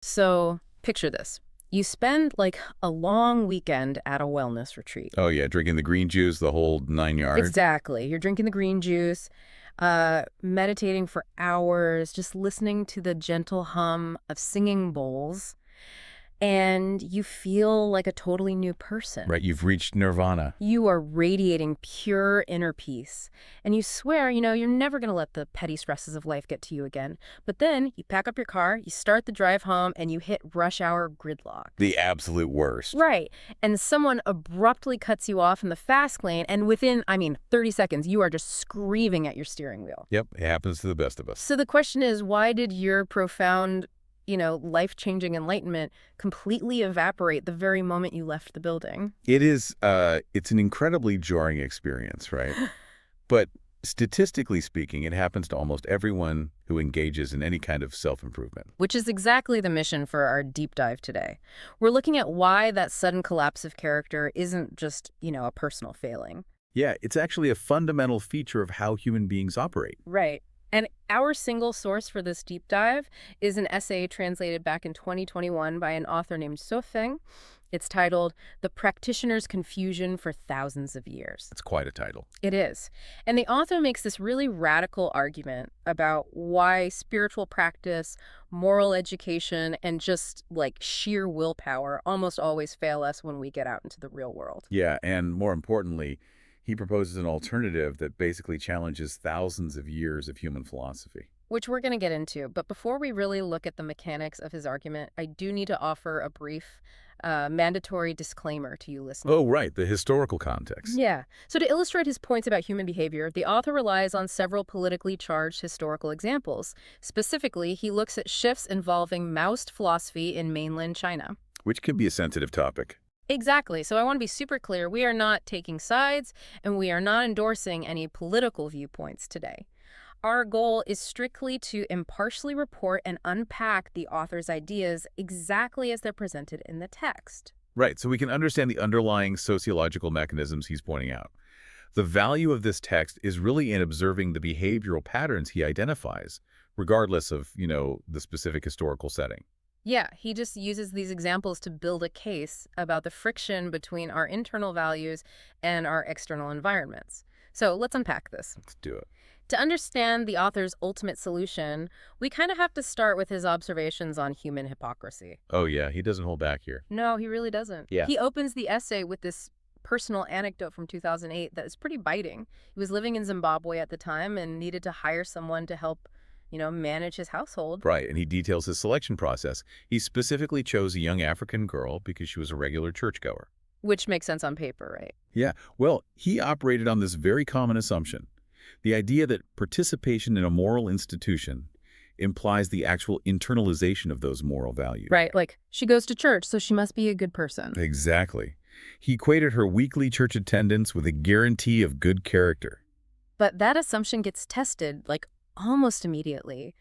So picture this. You spend like a long weekend at a wellness retreat. Oh, yeah, drinking the green juice, the whole 9 yards. Exactly. You're drinking the green juice, meditating for hours, just listening to the gentle hum of singing bowls, and you feel like a totally new person. Right, you've reached nirvana. You are radiating pure inner peace. And you swear, you're never going to let the petty stresses of life get to you again. But then you pack up your car, you start the drive home, and you hit rush hour gridlock. The absolute worst. Right. And someone abruptly cuts you off in the fast lane, and within, 30 seconds, you are just screaming at your steering wheel. Yep, it happens to the best of us. So the question is, why did your profound life-changing enlightenment completely evaporate the very moment you left the building? It's an incredibly jarring experience, right? But statistically speaking, it happens to almost everyone who engages in any kind of self-improvement. Which is exactly the mission for our deep dive today. We're looking at why that sudden collapse of character isn't just, a personal failing. Yeah, it's actually a fundamental feature of how human beings operate. Right. And our single source for this deep dive is an essay translated back in 2021 by an author named So Feng. It's titled The Practitioner's Confusion for Thousands of Years. It's quite a title. It is. And the author makes this really radical argument about why spiritual practice, moral education, and just like sheer willpower almost always fail us when we get out into the real world. Yeah, and more importantly, he proposes an alternative that basically challenges thousands of years of human philosophy. Which we're going to get into. But before we really look at the mechanics of his argument, I do need to offer a brief mandatory disclaimer to you listeners. Oh, right, the historical context. Yeah. So to illustrate his points about human behavior, the author relies on several politically charged historical examples. Specifically, he looks at shifts involving Maoist philosophy in mainland China. Which can be a sensitive topic. Exactly. So I want to be super clear. We are not taking sides, and we are not endorsing any political viewpoints today. Our goal is strictly to impartially report and unpack the author's ideas exactly as they're presented in the text. Right, so we can understand the underlying sociological mechanisms he's pointing out. The value of this text is really in observing the behavioral patterns he identifies, regardless of, the specific historical setting. Yeah, he just uses these examples to build a case about the friction between our internal values and our external environments. So let's unpack this. Let's do it. To understand the author's ultimate solution, we kind of have to start with his observations on human hypocrisy. Oh, yeah, he doesn't hold back here. No, he really doesn't. Yeah. He opens the essay with this personal anecdote from 2008 that is pretty biting. He was living in Zimbabwe at the time and needed to hire someone to help manage his household. Right, and he details his selection process. He specifically chose a young African girl because she was a regular churchgoer. Which makes sense on paper, right? Yeah, well, he operated on this very common assumption. The idea that participation in a moral institution implies the actual internalization of those moral values. Right, like she goes to church, so she must be a good person. Exactly. He equated her weekly church attendance with a guarantee of good character. But that assumption gets tested, almost immediately.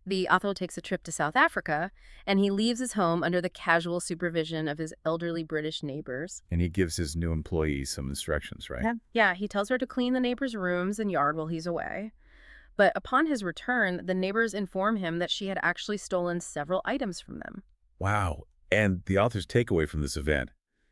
The author takes a trip to South Africa, and he leaves his home under the casual supervision of his elderly British neighbors. And he gives his new employees some instructions, right? Yeah, he tells her to clean the neighbors' rooms and yard while he's away. But upon his return, the neighbors inform him that she had actually stolen several items from them. Wow. And the author's takeaway from this event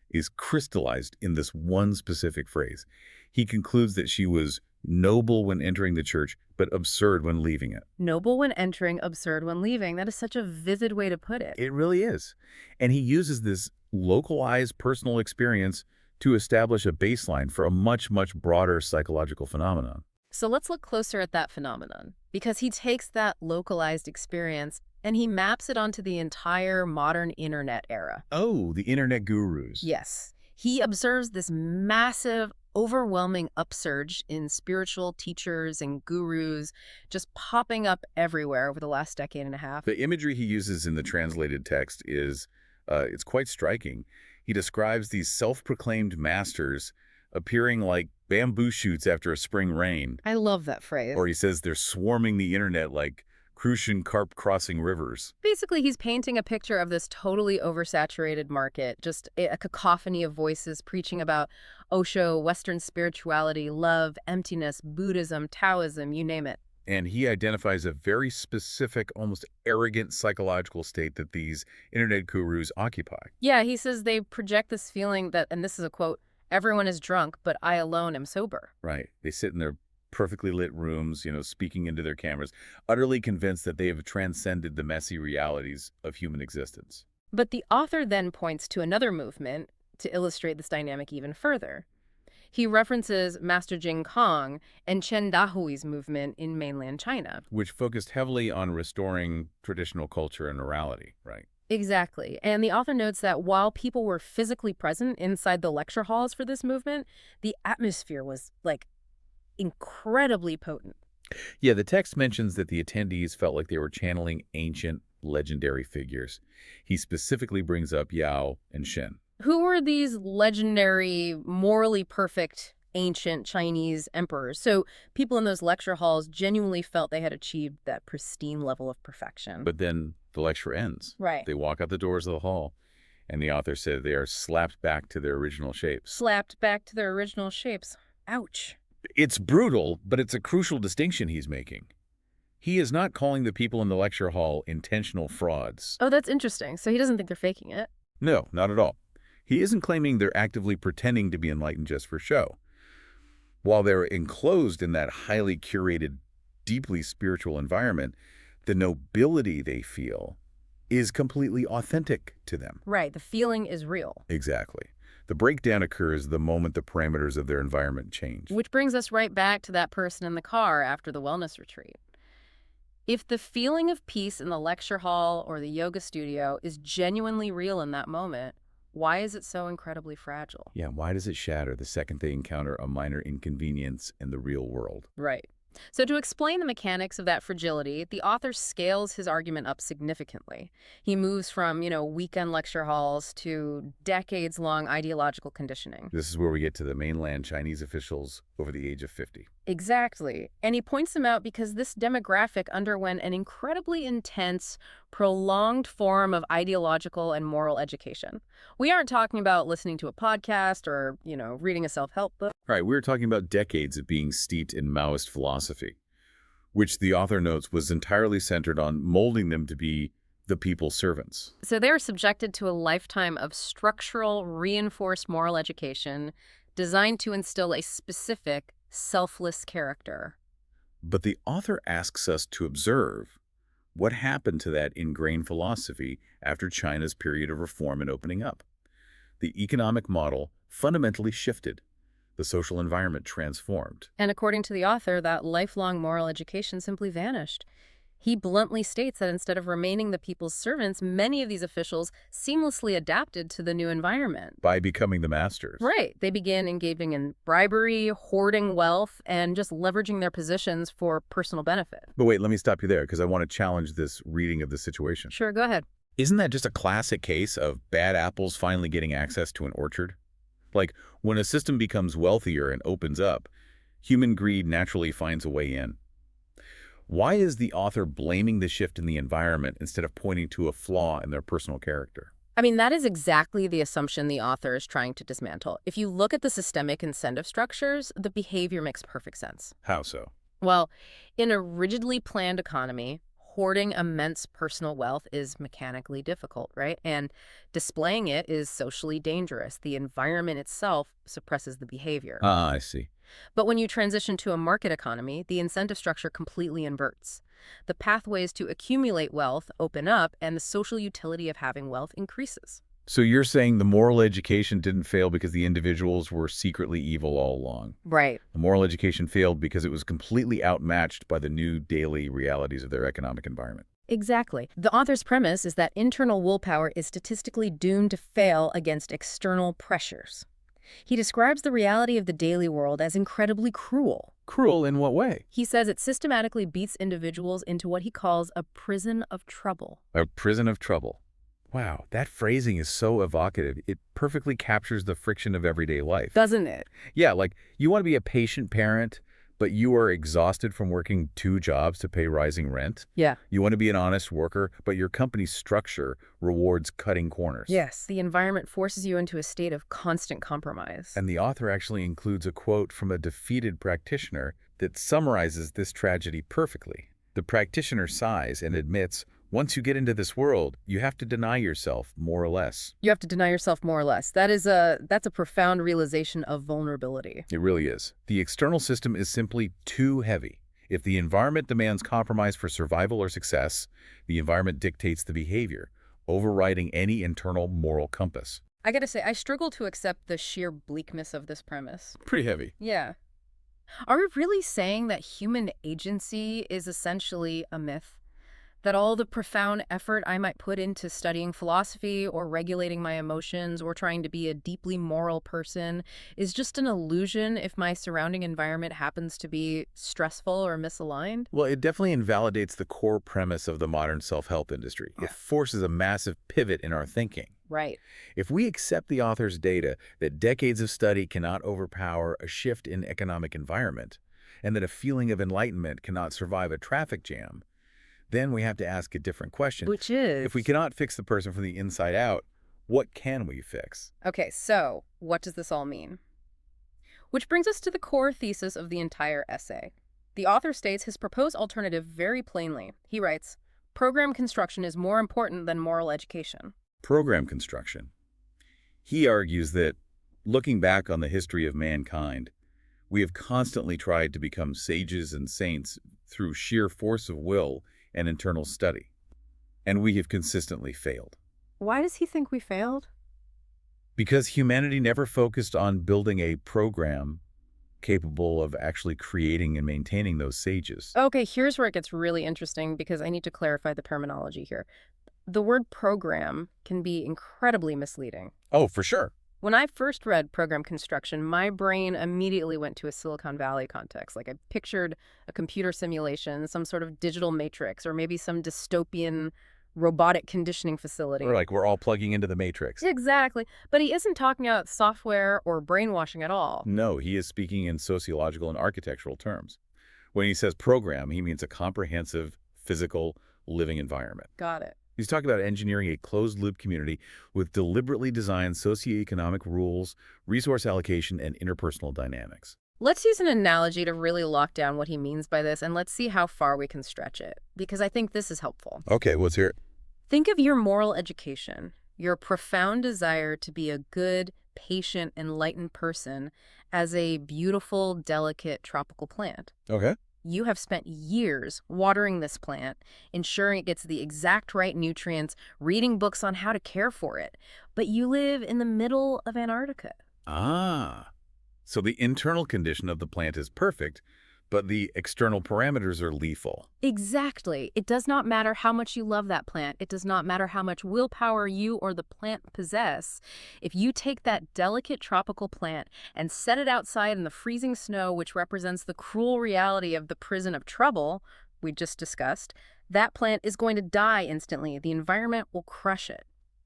is crystallized in this one specific phrase. He concludes that she was noble when entering the church, but absurd when leaving it. Noble when entering, absurd when leaving. That is such a vivid way to put it. It really is. And he uses this localized personal experience to establish a baseline for a much, much broader psychological phenomenon. So let's look closer at that phenomenon, because he takes that localized experience and he maps it onto the entire modern internet era. Oh, the internet gurus. Yes. He observes this massive, overwhelming upsurge in spiritual teachers and gurus just popping up everywhere over the last decade and a half. The imagery he uses in the translated text is, it's quite striking. He describes these self-proclaimed masters appearing like bamboo shoots after a spring rain. I love that phrase. Or he says they're swarming the internet like crucian carp crossing rivers. Basically, he's painting a picture of this totally oversaturated market, just a cacophony of voices preaching about Osho, Western spirituality, love, emptiness, Buddhism, Taoism, you name it. And he identifies a very specific, almost arrogant psychological state that these internet gurus occupy. Yeah, he says they project this feeling that, and this is a quote, everyone is drunk, but I alone am sober. Right. They sit in their perfectly lit rooms, speaking into their cameras, utterly convinced that they have transcended the messy realities of human existence. But the author then points to another movement to illustrate this dynamic even further. He references Master Jing Kong and Chen Dahui's movement in mainland China. Which focused heavily on restoring traditional culture and morality, right? Exactly. And the author notes that while people were physically present inside the lecture halls for this movement, the atmosphere was, like, incredibly potent. Yeah, the text mentions that the attendees felt like they were channeling ancient, legendary figures. He specifically brings up Yao and Shen. Who were these legendary, morally perfect, ancient Chinese emperors? So people in those lecture halls genuinely felt they had achieved that pristine level of perfection. But then the lecture ends. Right. They walk out the doors of the hall, and the author said they are slapped back to their original shapes. Slapped back to their original shapes. Ouch. It's brutal, but it's a crucial distinction he's making. He is not calling the people in the lecture hall intentional frauds. Oh, that's interesting. So he doesn't think they're faking it. No, not at all. He isn't claiming they're actively pretending to be enlightened just for show. While they're enclosed in that highly curated, deeply spiritual environment, the nobility they feel is completely authentic to them. Right. The feeling is real. Exactly. The breakdown occurs the moment the parameters of their environment change. Which brings us right back to that person in the car after the wellness retreat. If the feeling of peace in the lecture hall or the yoga studio is genuinely real in that moment, why is it so incredibly fragile? Yeah, why does it shatter the second they encounter a minor inconvenience in the real world? Right. So to explain the mechanics of that fragility, the author scales his argument up significantly. He moves from, weekend lecture halls to decades-long ideological conditioning. This is where we get to the mainland Chinese officials over the age of 50. Exactly. And he points them out because this demographic underwent an incredibly intense, prolonged form of ideological and moral education. We aren't talking about listening to a podcast or, reading a self-help book. Right, we're talking about decades of being steeped in Maoist philosophy, which the author notes was entirely centered on molding them to be the people's servants. So they're subjected to a lifetime of structural, reinforced moral education designed to instill a specific, selfless character. But the author asks us to observe what happened to that ingrained philosophy after China's period of reform and opening up. The economic model fundamentally shifted. The social environment transformed. And according to the author, that lifelong moral education simply vanished. He bluntly states that instead of remaining the people's servants, many of these officials seamlessly adapted to the new environment. By becoming the masters. Right. They began engaging in bribery, hoarding wealth, and just leveraging their positions for personal benefit. But wait, let me stop you there because I want to challenge this reading of the situation. Sure, go ahead. Isn't that just a classic case of bad apples finally getting access to an orchard? Like, when a system becomes wealthier and opens up, human greed naturally finds a way in. Why is the author blaming the shift in the environment instead of pointing to a flaw in their personal character? I mean, that is exactly the assumption the author is trying to dismantle. If you look at the systemic incentive structures, the behavior makes perfect sense. How so? Well, in a rigidly planned economy, hoarding immense personal wealth is mechanically difficult, right? And displaying it is socially dangerous. The environment itself suppresses the behavior. Ah, I see. But when you transition to a market economy, the incentive structure completely inverts. The pathways to accumulate wealth open up, and the social utility of having wealth increases. So you're saying the moral education didn't fail because the individuals were secretly evil all along. Right. The moral education failed because it was completely outmatched by the new daily realities of their economic environment. Exactly. The author's premise is that internal willpower is statistically doomed to fail against external pressures. He describes the reality of the daily world as incredibly cruel. Cruel in what way? He says it systematically beats individuals into what he calls a prison of trouble. A prison of trouble. Wow, that phrasing is so evocative. It perfectly captures the friction of everyday life. Doesn't it? Yeah, like you want to be a patient parent, but you are exhausted from working 2 jobs to pay rising rent. Yeah. You want to be an honest worker, but your company's structure rewards cutting corners. Yes. The environment forces you into a state of constant compromise. And the author actually includes a quote from a defeated practitioner that summarizes this tragedy perfectly. The practitioner sighs and admits, once you get into this world, you have to deny yourself, more or less. You have to deny yourself more or less. That's a profound realization of vulnerability. It really is. The external system is simply too heavy. If the environment demands compromise for survival or success, the environment dictates the behavior, overriding any internal moral compass. I gotta say, I struggle to accept the sheer bleakness of this premise. Pretty heavy. Yeah. Are we really saying that human agency is essentially a myth? That all the profound effort I might put into studying philosophy or regulating my emotions or trying to be a deeply moral person is just an illusion if my surrounding environment happens to be stressful or misaligned? Well, it definitely invalidates the core premise of the modern self-help industry. It forces a massive pivot in our thinking. Right. If we accept the author's data that decades of study cannot overpower a shift in economic environment, and that a feeling of enlightenment cannot survive a traffic jam, then we have to ask a different question. Which is? If we cannot fix the person from the inside out, what can we fix? Okay, so what does this all mean? Which brings us to the core thesis of the entire essay. The author states his proposed alternative very plainly. He writes, program construction is more important than moral education. Program construction. He argues that, looking back on the history of mankind, we have constantly tried to become sages and saints through sheer force of will and internal study, and we have consistently failed. Why does he think we failed? Because humanity never focused on building a program capable of actually creating and maintaining those sages. Okay, here's where it gets really interesting because I need to clarify the terminology here. The word program can be incredibly misleading. Oh, for sure. When I first read program construction, my brain immediately went to a Silicon Valley context. Like I pictured a computer simulation, some sort of digital matrix, or maybe some dystopian robotic conditioning facility. Or like we're all plugging into the matrix. Exactly. But he isn't talking about software or brainwashing at all. No, he is speaking in sociological and architectural terms. When he says program, he means a comprehensive, physical, living environment. Got it. He's talking about engineering a closed-loop community with deliberately designed socioeconomic rules, resource allocation, and interpersonal dynamics. Let's use an analogy to really lock down what he means by this, and let's see how far we can stretch it, because I think this is helpful. Okay, let's hear it. Think of your moral education, your profound desire to be a good, patient, enlightened person as a beautiful, delicate tropical plant. Okay. You have spent years watering this plant, ensuring it gets the exact right nutrients, reading books on how to care for it. But you live in the middle of Antarctica. Ah, so the internal condition of the plant is perfect, but the external parameters are lethal. Exactly. It does not matter how much you love that plant. It does not matter how much willpower you or the plant possess. If you take that delicate tropical plant and set it outside in the freezing snow, which represents the cruel reality of the prison of trouble we just discussed, that plant is going to die instantly. The environment will crush it.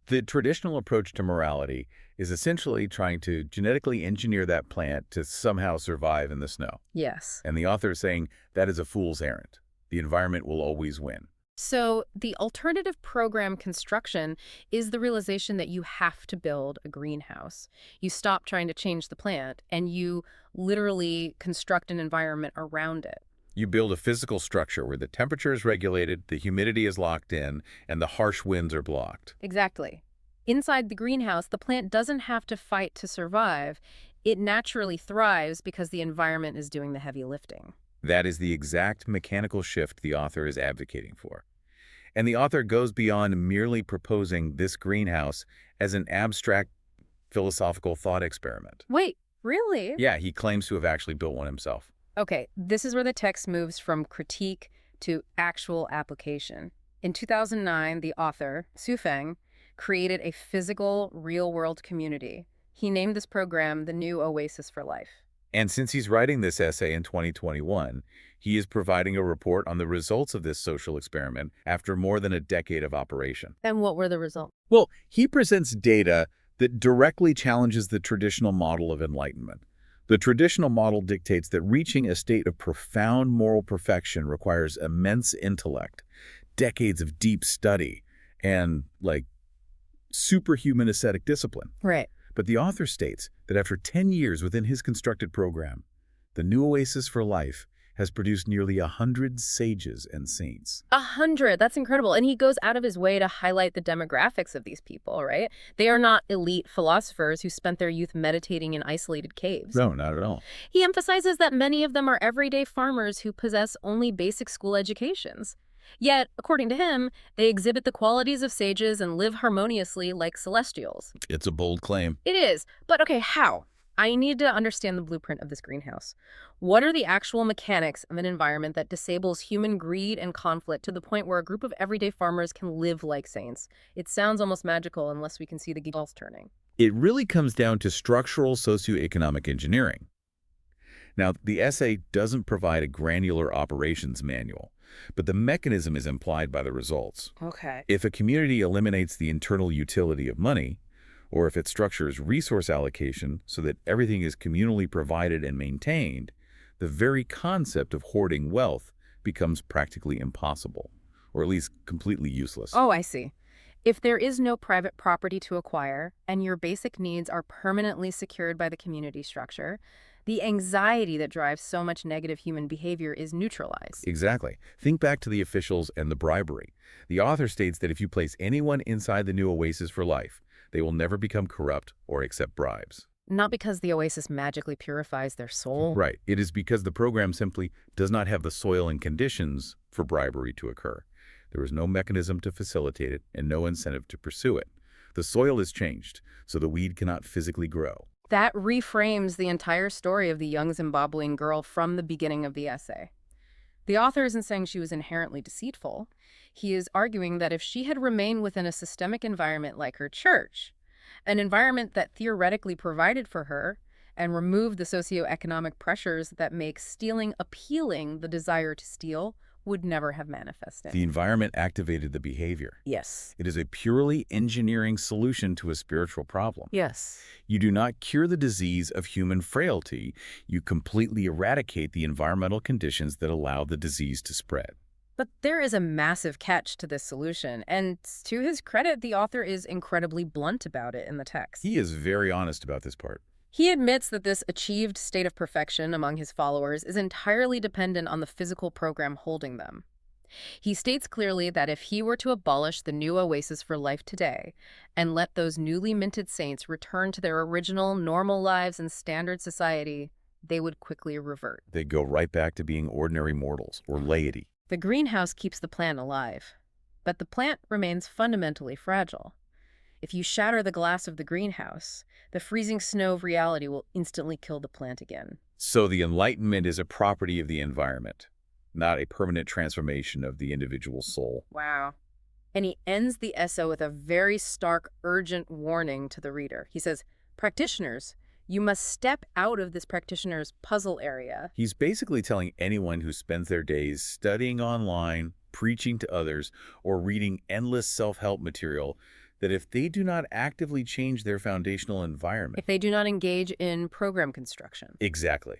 The traditional approach to morality is essentially trying to genetically engineer that plant to somehow survive in the snow. Yes. And the author is saying that is a fool's errand. The environment will always win. So the alternative program construction is the realization that you have to build a greenhouse. You stop trying to change the plant and you literally construct an environment around it. You build a physical structure where the temperature is regulated, the humidity is locked in, and the harsh winds are blocked. Exactly. Inside the greenhouse, the plant doesn't have to fight to survive. It naturally thrives because the environment is doing the heavy lifting. That is the exact mechanical shift the author is advocating for. And the author goes beyond merely proposing this greenhouse as an abstract philosophical thought experiment. Wait, really? Yeah, he claims to have actually built one himself. Okay, this is where the text moves from critique to actual application. In 2009, the author, Su Feng, created a physical, real-world community. He named this program the New Oasis for Life. And since he's writing this essay in 2021, he is providing a report on the results of this social experiment after more than a decade of operation. And what were the results? Well, he presents data that directly challenges the traditional model of enlightenment. The traditional model dictates that reaching a state of profound moral perfection requires immense intellect, decades of deep study, and, superhuman ascetic discipline. Right. But the author states that after 10 years within his constructed program, the New Oasis for Life has produced nearly 100 sages and saints. 100. That's incredible. And he goes out of his way to highlight the demographics of these people, right? They are not elite philosophers who spent their youth meditating in isolated caves. No, not at all. He emphasizes that many of them are everyday farmers who possess only basic school educations. Yet, according to him, they exhibit the qualities of sages and live harmoniously like celestials. It's a bold claim. It is. But okay, how? I need to understand the blueprint of this greenhouse. What are the actual mechanics of an environment that disables human greed and conflict to the point where a group of everyday farmers can live like saints? It sounds almost magical unless we can see the gears turning. It really comes down to structural socioeconomic engineering. Now, the essay doesn't provide a granular operations manual, but the mechanism is implied by the results. Okay. If a community eliminates the internal utility of money, or if it structures resource allocation so that everything is communally provided and maintained, the very concept of hoarding wealth becomes practically impossible, or at least completely useless. Oh, I see. If there is no private property to acquire and your basic needs are permanently secured by the community structure, the anxiety that drives so much negative human behavior is neutralized. Exactly. Think back to the officials and the bribery. The author states that if you place anyone inside the new oasis for life, they will never become corrupt or accept bribes. Not because the oasis magically purifies their soul. Right. It is because the program simply does not have the soil and conditions for bribery to occur. There is no mechanism to facilitate it and no incentive to pursue it. The soil is changed, so the weed cannot physically grow. That reframes the entire story of the young Zimbabwean girl from the beginning of the essay. The author isn't saying she was inherently deceitful. He is arguing that if she had remained within a systemic environment like her church, an environment that theoretically provided for her and removed the socioeconomic pressures that make stealing appealing, the desire to steal would never have manifested. The environment activated the behavior. Yes. It is a purely engineering solution to a spiritual problem. Yes. You do not cure the disease of human frailty. You completely eradicate the environmental conditions that allow the disease to spread. But there is a massive catch to this solution, and to his credit, the author is incredibly blunt about it in the text. He is very honest about this part. He admits that this achieved state of perfection among his followers is entirely dependent on the physical program holding them. He states clearly that if he were to abolish the new oasis for life today and let those newly minted saints return to their original normal lives and standard society, they would quickly revert. They go right back to being ordinary mortals or laity. The greenhouse keeps the plant alive, but the plant remains fundamentally fragile. If you shatter the glass of the greenhouse, the freezing snow of reality will instantly kill the plant again. So the Enlightenment is a property of the environment, not a permanent transformation of the individual soul. Wow. And he ends the essay with a very stark, urgent warning to the reader. He says, practitioners, you must step out of this practitioner's puzzle area. He's basically telling anyone who spends their days studying online, preaching to others, or reading endless self-help material that if they do not actively change their foundational environment, If they do not engage in program construction. exactly,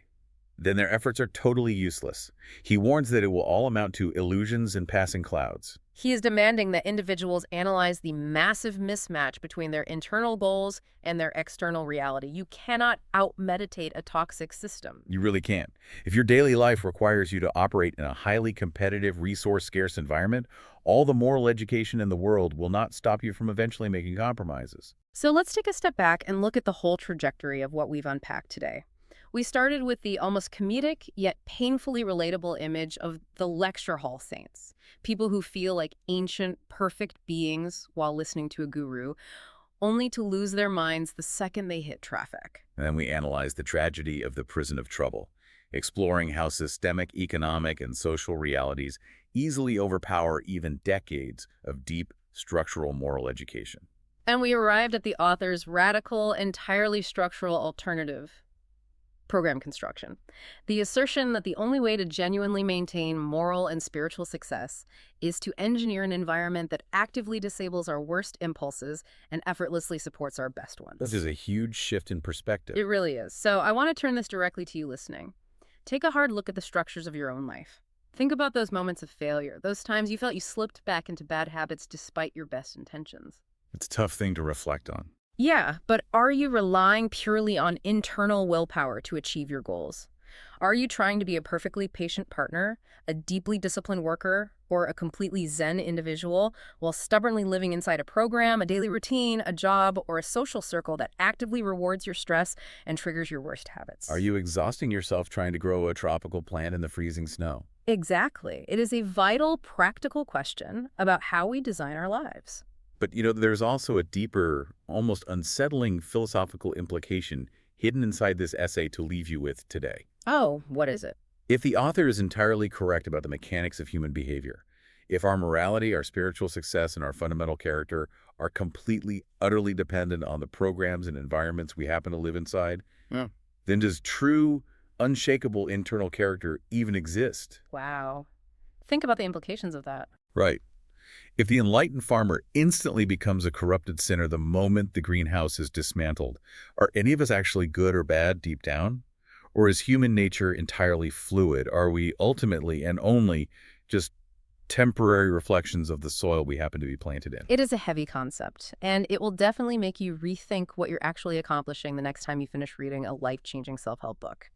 then their efforts are totally useless. He warns that it will all amount to illusions and passing clouds. He is demanding that individuals analyze the massive mismatch between their internal goals and their external reality. You cannot out-meditate a toxic system. You really can't. If your daily life requires you to operate in a highly competitive, resource-scarce environment, all the moral education in the world will not stop you from eventually making compromises. So let's take a step back and look at the whole trajectory of what we've unpacked today. We started with the almost comedic yet painfully relatable image of the lecture hall saints, people who feel like ancient, perfect beings while listening to a guru, only to lose their minds the second they hit traffic. And then we analyze the tragedy of the prison of trouble, exploring how systemic economic and social realities easily overpower even decades of deep structural moral education. And we arrived at the author's radical, entirely structural alternative: program construction. The assertion that the only way to genuinely maintain moral and spiritual success is to engineer an environment that actively disables our worst impulses and effortlessly supports our best ones. This is a huge shift in perspective. It really is. So I want to turn this directly to you listening. Take a hard look at the structures of your own life. Think about those moments of failure, those times you felt you slipped back into bad habits despite your best intentions. It's a tough thing to reflect on. Yeah, but are you relying purely on internal willpower to achieve your goals? Are you trying to be a perfectly patient partner, a deeply disciplined worker, or a completely zen individual while stubbornly living inside a program, a daily routine, a job, or a social circle that actively rewards your stress and triggers your worst Are habits? you exhausting yourself trying to grow a tropical plant in the freezing snow? Exactly. It is a vital, practical question about how we design our lives. But, there's also a deeper, almost unsettling philosophical implication hidden inside this essay to leave you with today. Oh, what is it? If the author is entirely correct about the mechanics of human behavior, if our morality, our spiritual success, and our fundamental character are completely, utterly dependent on the programs and environments we happen to live inside, Yeah. then does true, unshakable internal character even exist? Wow. Think about the implications of that. Right. If the enlightened farmer instantly becomes a corrupted sinner the moment the greenhouse is dismantled, are any of us actually good or bad deep down? Or is human nature entirely fluid? Are we ultimately and only just temporary reflections of the soil we happen to be planted in? It is a heavy concept, and it will definitely make you rethink what you're actually accomplishing the next time you finish reading a life-changing self-help book.